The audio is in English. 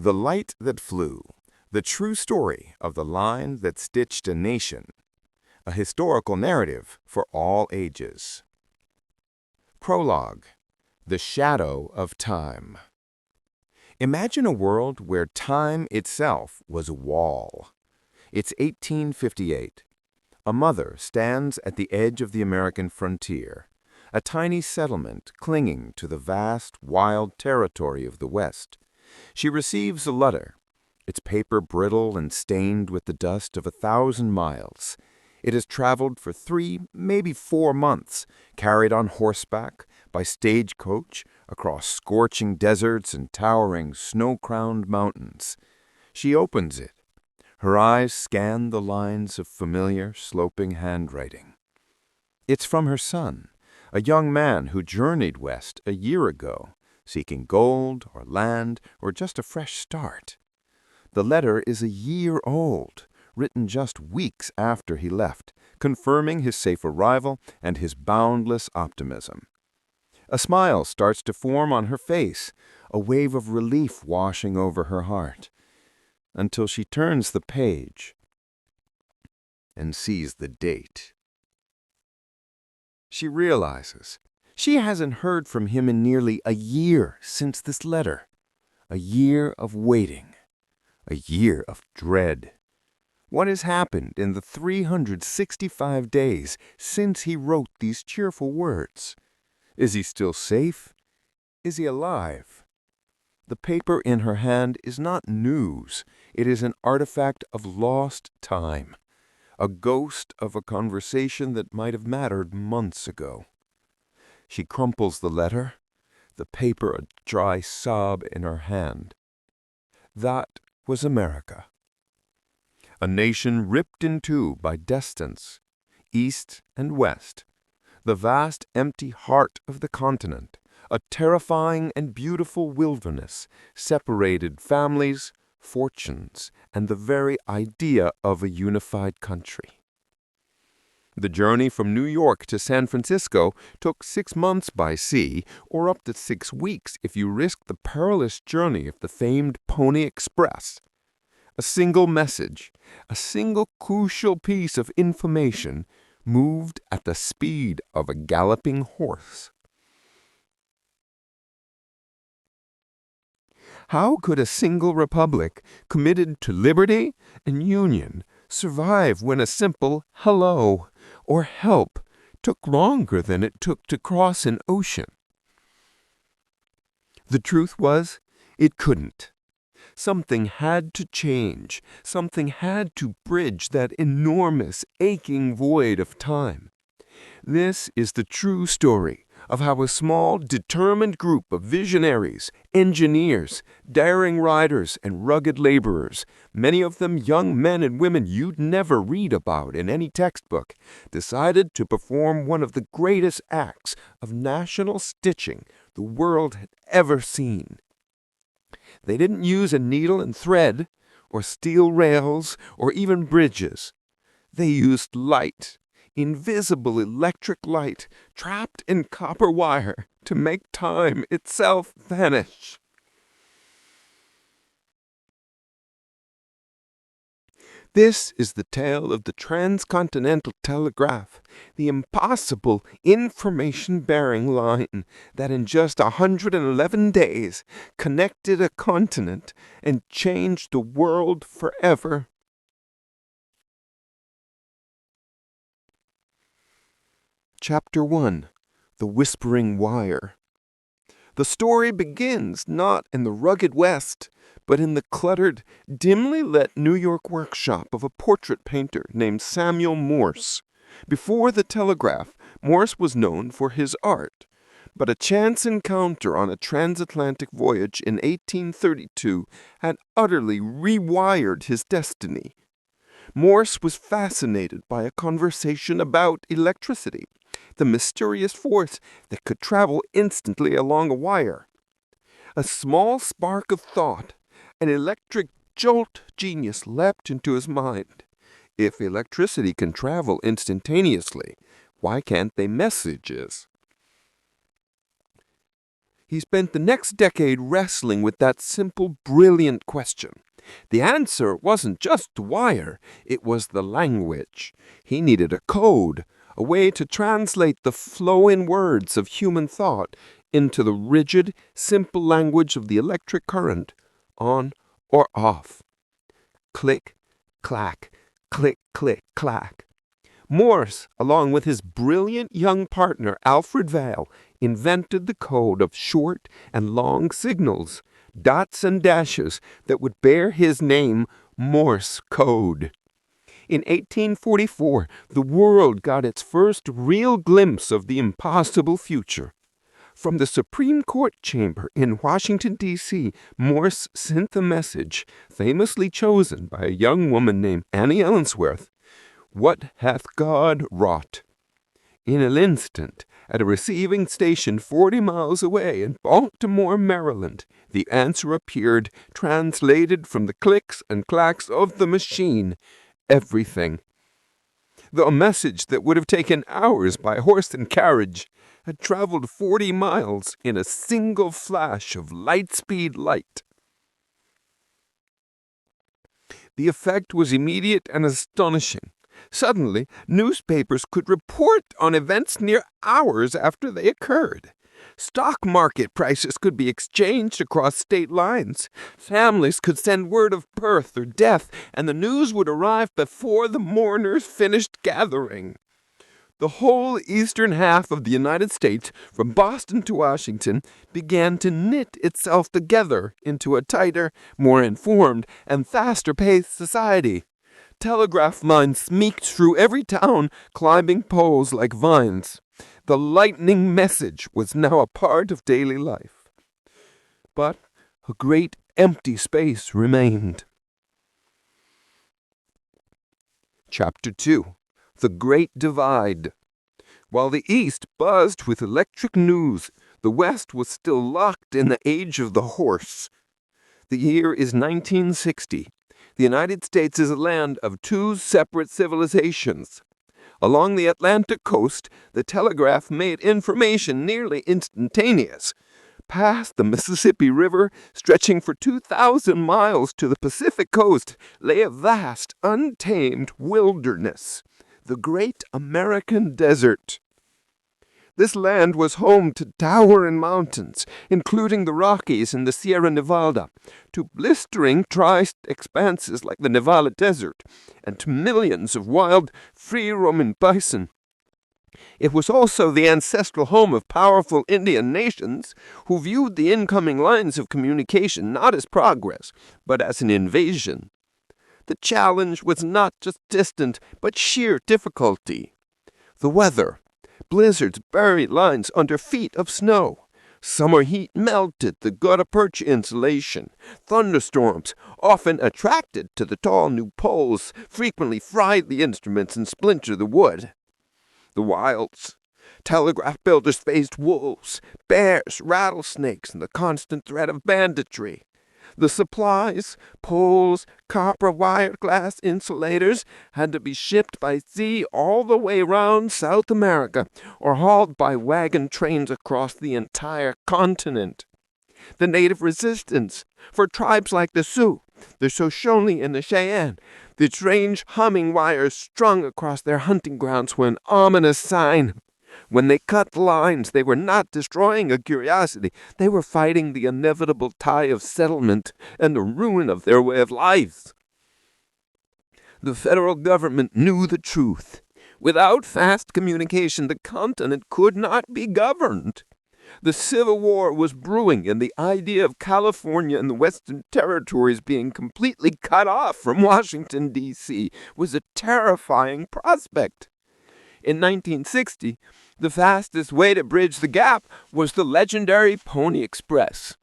The Light That Flew, the true story of the line that stitched a nation, a historical narrative for all ages. Prologue, The Shadow of Time. Imagine a world where time itself was a wall. It's 1858. A mother stands at the edge of the American frontier, a tiny settlement clinging to the vast, wild territory of the West. She receives a letter, its paper brittle and stained with the dust of 1,000 miles. It has traveled for 3, maybe 4 months, carried on horseback, by stagecoach, across scorching deserts and towering snow-crowned mountains. She opens it. Her eyes scan the lines of familiar, sloping handwriting. It's from her son, a young man who journeyed west a year ago, seeking gold or land or just a fresh start. The letter is a year old, written just weeks after he left, confirming his safe arrival and his boundless optimism. A smile starts to form on her face, a wave of relief washing over her heart, until she turns the page and sees the date. She realizes she hasn't heard from him in nearly a year since this letter. A year of waiting. A year of dread. What has happened in the 365 days since he wrote these cheerful words? Is he still safe? Is he alive? The paper in her hand is not news. It is an artifact of lost time. A ghost of a conversation that might have mattered months ago. She crumples the letter, the paper a dry sob in her hand. That was America. A nation ripped in two by distance, east and west. The vast empty heart of the continent, a terrifying and beautiful wilderness, separated families, fortunes, and the very idea of a unified country. The journey from New York to San Francisco took 6 months by sea, or up to 6 weeks if you risked the perilous journey of the famed Pony Express. A single message, a single crucial piece of information, moved at the speed of a galloping horse. How could a single republic committed to liberty and union survive when a simple hello or help took longer than it took to cross an ocean? The truth was, it couldn't. Something had to change. Something had to bridge that enormous, aching void of time. This is the true story of how a small, determined group of visionaries, engineers, daring riders, and rugged laborers, many of them young men and women you'd never read about in any textbook, decided to perform one of the greatest acts of national stitching the world had ever seen. They didn't use a needle and thread, or steel rails, or even bridges. They used light, invisible electric light, trapped in copper wire, to make time itself vanish. This is the tale of the transcontinental telegraph, the impossible information-bearing line that in just 111 days connected a continent and changed the world forever. Chapter 1. The Whispering Wire. The story begins not in the rugged West, but in the cluttered, dimly lit New York workshop of a portrait painter named Samuel Morse. Before the Telegraph, Morse was known for his art, but a chance encounter on a transatlantic voyage in 1832 had utterly rewired his destiny. Morse was fascinated by a conversation about electricity, the mysterious force that could travel instantly along a wire. A small spark of thought, an electric jolt genius leapt into his mind. If electricity can travel instantaneously, why can't they messages? He spent the next decade wrestling with that simple, brilliant question. The answer wasn't just the wire, it was the language. He needed a code, a way to translate the flowing words of human thought into the rigid, simple language of the electric current, on or off. Click, clack, click, click, clack. Morse, along with his brilliant young partner Alfred Vail, invented the code of short and long signals, dots and dashes that would bear his name, Morse code. In 1844, the world got its first real glimpse of the impossible future. From the Supreme Court chamber in Washington, D.C., Morse sent the message, famously chosen by a young woman named Annie Ellensworth, "What hath God wrought?" In an instant, at a receiving station 40 miles away in Baltimore, Maryland, the answer appeared, translated from the clicks and clacks of the machine. Everything. The message that would have taken hours by horse and carriage had traveled 40 miles in a single flash of light-speed light. The effect was immediate and astonishing. Suddenly, newspapers could report on events near hours after they occurred. Stock market prices could be exchanged across state lines. Families could send word of birth or death, and the news would arrive before the mourners finished gathering. The whole eastern half of the United States, from Boston to Washington, began to knit itself together into a tighter, more informed, and faster-paced society. Telegraph lines sneaked through every town, climbing poles like vines. The lightning message was now a part of daily life. But a great empty space remained. Chapter 2. The Great Divide. While the East buzzed with electric news, the West was still locked in the age of the horse. The year is 1960. The United States is a land of two separate civilizations. Along the Atlantic coast, the telegraph made information nearly instantaneous. Past the Mississippi River, stretching for 2,000 miles to the Pacific coast, lay a vast, untamed wilderness, the Great American Desert. This land was home to towering mountains, including the Rockies and the Sierra Nevada, to blistering dry expanses like the Nevada Desert, and to millions of wild, free-roaming bison. It was also the ancestral home of powerful Indian nations who viewed the incoming lines of communication not as progress, but as an invasion. The challenge was not just distant, but sheer difficulty. The weather. Blizzards buried lines under feet of snow. Summer heat melted the gutta-percha insulation. Thunderstorms, often attracted to the tall new poles, frequently fried the instruments and splintered the wood. The wilds. Telegraph builders faced wolves, bears, rattlesnakes, and the constant threat of banditry. The supplies, poles, copper wire glass insulators had to be shipped by sea all the way round South America or hauled by wagon trains across the entire continent. The native resistance for tribes like the Sioux, the Shoshone, and the Cheyenne, the strange humming wires strung across their hunting grounds were an ominous sign. When they cut the lines, they were not destroying a curiosity. They were fighting the inevitable tie of settlement and the ruin of their way of life. The federal government knew the truth. Without fast communication, the continent could not be governed. The Civil War was brewing, and the idea of California and the Western Territories being completely cut off from Washington, D.C. was a terrifying prospect. In 1960, the fastest way to bridge the gap was the legendary Pony Express.